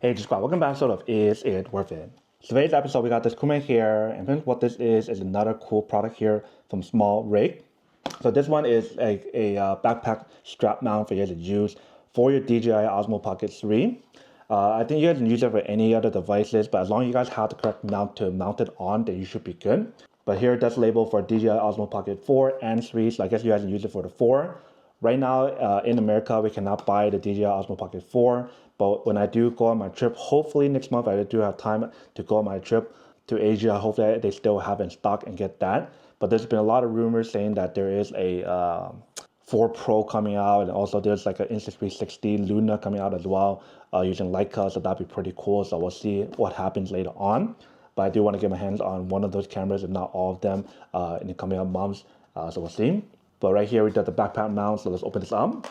Hey Squad, welcome back to Is It Worth It? Today's episode we got this equipment here, and what this is another cool product here from SmallRig. So this one is a backpack strap mount for you to use for your DJI Osmo Pocket 3. I think you guys can use it for any other devices, but as long as you guys have the correct mount to mount it on, then you should be good. But here it does label for DJI Osmo Pocket 4 and 3, so I guess you guys can use it for the 4. Right now, in America, we cannot buy the DJI Osmo Pocket 4, but when I do go on my trip, hopefully next month I do have time to go on my trip to Asia. Hopefully they still have in stock and get that. But there's been a lot of rumors saying that there is a 4 Pro coming out, and also there's like an Insta360 Luna coming out as well using Leica, so that'd be pretty cool. So we'll see what happens later on. But I do want to get my hands on one of those cameras, if not all of them, in the coming up months. So we'll see. But right here we got the backpack mount, so let's open this up.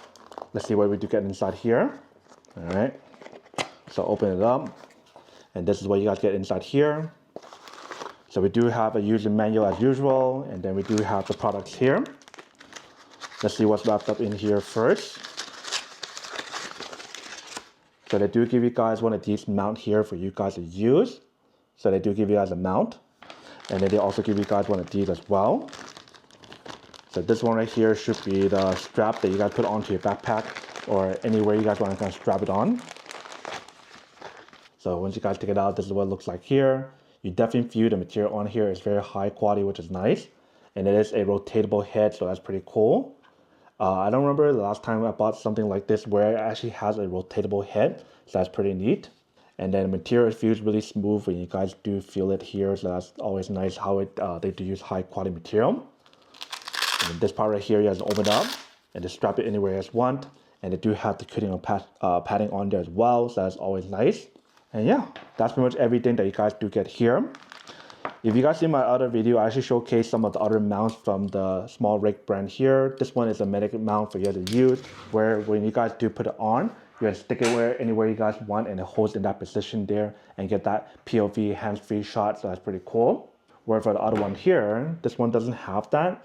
Let's see what we do get inside here. All right, so open it up, and this is what you guys get inside here. So we do have a user manual as usual, and then we do have the products here. Let's see what's wrapped up in here first. So they do give you guys one of these mount here for you guys to use. So they do give you guys a mount, and then they also give you guys one of these as well. So this one right here should be the strap that you guys put onto your backpack or anywhere you guys want to kind of strap it on. So once you guys take it out, this is what it looks like here. You definitely feel the material on here is very high quality, which is nice. And it is a rotatable head, so that's pretty cool. I don't remember the last time I bought something like this where it actually has a rotatable head, so that's pretty neat. And then the material feels really smooth when you guys do feel it here, so that's always nice how they do use high quality material. And this part right here, you guys open up and just strap it anywhere you guys want. And they do have the cutting padding on there as well, so that's always nice. And yeah, that's pretty much everything that you guys do get here. If you guys see my other video, I actually showcase some of the other mounts from the SmallRig brand here. This one is a medic mount for you to use, where when you guys do put it on, you can stick it anywhere you guys want, and it holds in that position there and get that POV hands-free shot, so that's pretty cool. Where for the other one here, this one doesn't have that,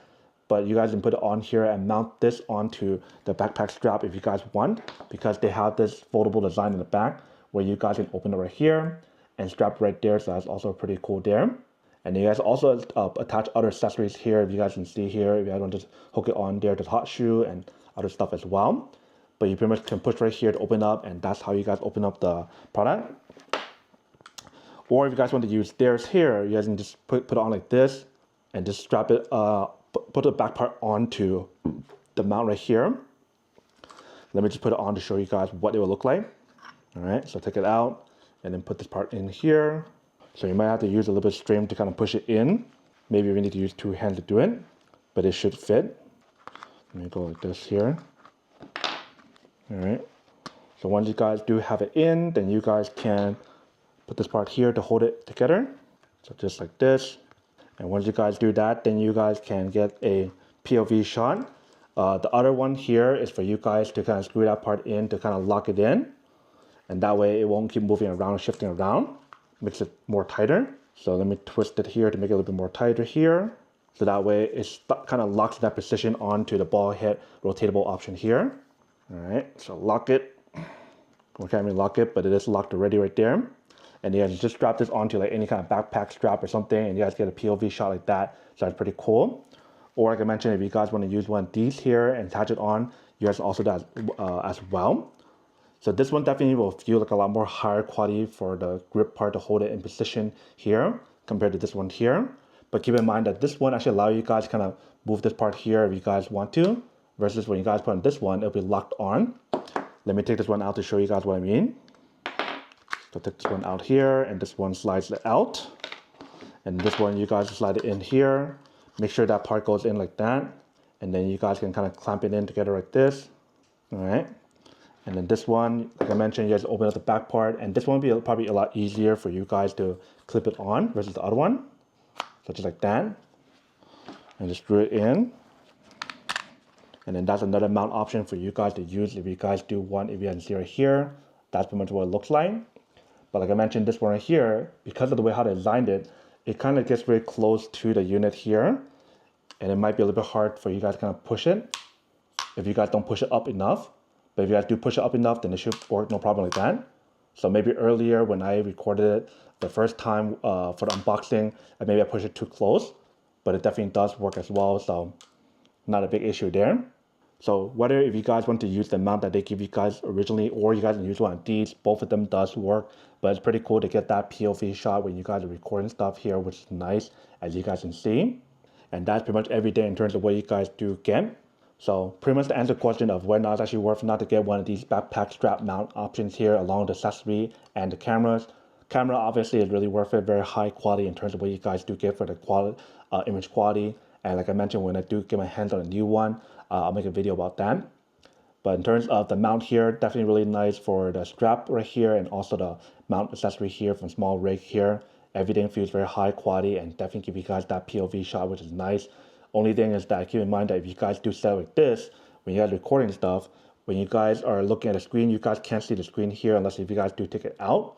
but you guys can put it on here and mount this onto the backpack strap if you guys want, because they have this foldable design in the back where you guys can open it right here and strap right there, so that's also pretty cool there. And you guys also attach other accessories here, if you guys can see here, if you guys want to just hook it on there to the hot shoe and other stuff as well. But you pretty much can push right here to open up, and that's how you guys open up the product. Or if you guys want to use stairs here, you guys can just put it on like this and just strap it, put the back part onto the mount right here. Let me just put it on to show you guys what it will look like. All right, so take it out and then put this part in here. So you might have to use a little bit of string to kind of push it in. Maybe we need to use 2 hands to do it, but it should fit. Let me go like this here. All right, so once you guys do have it in, then you guys can put this part here to hold it together. So just like this. And once you guys do that, then you guys can get a POV shot. The other one here is for you guys to kind of screw that part in to kind of lock it in. And that way it won't keep moving around, shifting around. Makes it more tighter. So let me twist it here to make it a little bit more tighter here. So that way it kind of locks that position onto the ball head rotatable option here. All right, so lock it. We can't even lock it, but it is locked already right there. And you guys just strap this onto like any kind of backpack strap or something, and you guys get a POV shot like that. So that's pretty cool. Or like I mentioned, if you guys want to use one of these here and attach it on, you guys also do that as well. So this one definitely will feel like a lot more higher quality for the grip part to hold it in position here compared to this one here. But keep in mind that this one actually allows you guys to kind of move this part here if you guys want to, versus when you guys put on this one, it'll be locked on. Let me take this one out to show you guys what I mean. So take this one out here, and this one slides it out. And this one, you guys slide it in here. Make sure that part goes in like that. And then you guys can kind of clamp it in together like this. All right. And then this one, like I mentioned, you guys open up the back part. And this one will be probably a lot easier for you guys to clip it on versus the other one. So just like that. And just screw it in. And then that's another mount option for you guys to use if you guys do want, if you can see right here. That's pretty much what it looks like. But like I mentioned, this one right here, because of the way how they designed it, it kind of gets very close to the unit here. And it might be a little bit hard for you guys to kind of push it if you guys don't push it up enough. But if you guys do push it up enough, then it should work no problem like that. So maybe earlier when I recorded it the first time for the unboxing, maybe I pushed it too close, but it definitely does work as well. So not a big issue there. So whether if you guys want to use the mount that they give you guys originally, or you guys can use one of these, both of them does work. But it's pretty cool to get that POV shot when you guys are recording stuff here, which is nice, as you guys can see. And that's pretty much every day in terms of what you guys do get. So pretty much to answer the question of whether or not it's actually worth not to get one of these backpack strap mount options here along the accessory and the cameras. Camera obviously is really worth it, very high quality in terms of what you guys do get for the quality, image quality. And like I mentioned, when I do get my hands on a new one, I'll make a video about that. But in terms of the mount here, definitely really nice for the strap right here and also the mount accessory here from SmallRig here. Everything feels very high quality and definitely give you guys that POV shot, which is nice. Only thing is that keep in mind that if you guys do set like this, when you guys are recording stuff, when you guys are looking at the screen, you guys can't see the screen here unless if you guys do take it out.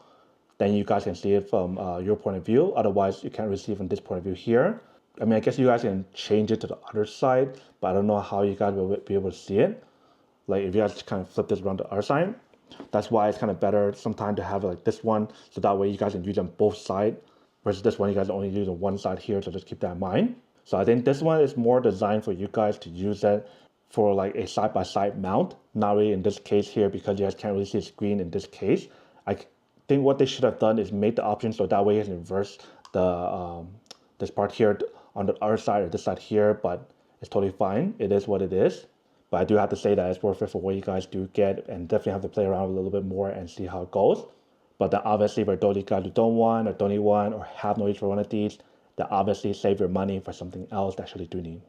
Then you guys can see it from your point of view. Otherwise, you can't really see it from this point of view here. I mean, I guess you guys can change it to the other side, but I don't know how you guys will be able to see it. Like if you guys kind of flip this around to the other side, that's why it's kind of better sometimes to have like this one, so that way you guys can use on both sides, versus this one you guys only use on one side here, so just keep that in mind. So I think this one is more designed for you guys to use it for like a side-by-side mount, not really in this case here because you guys can't really see the screen in this case. I think what they should have done is make the option so that way you can reverse the this part here on the other side or this side here, but it's totally fine. It is what it is. But I do have to say that it's worth it for what you guys do get, and definitely have to play around a little bit more and see how it goes. But then obviously for those of you guys who don't want or don't need one or have no use for one of these, then obviously save your money for something else that you actually do need.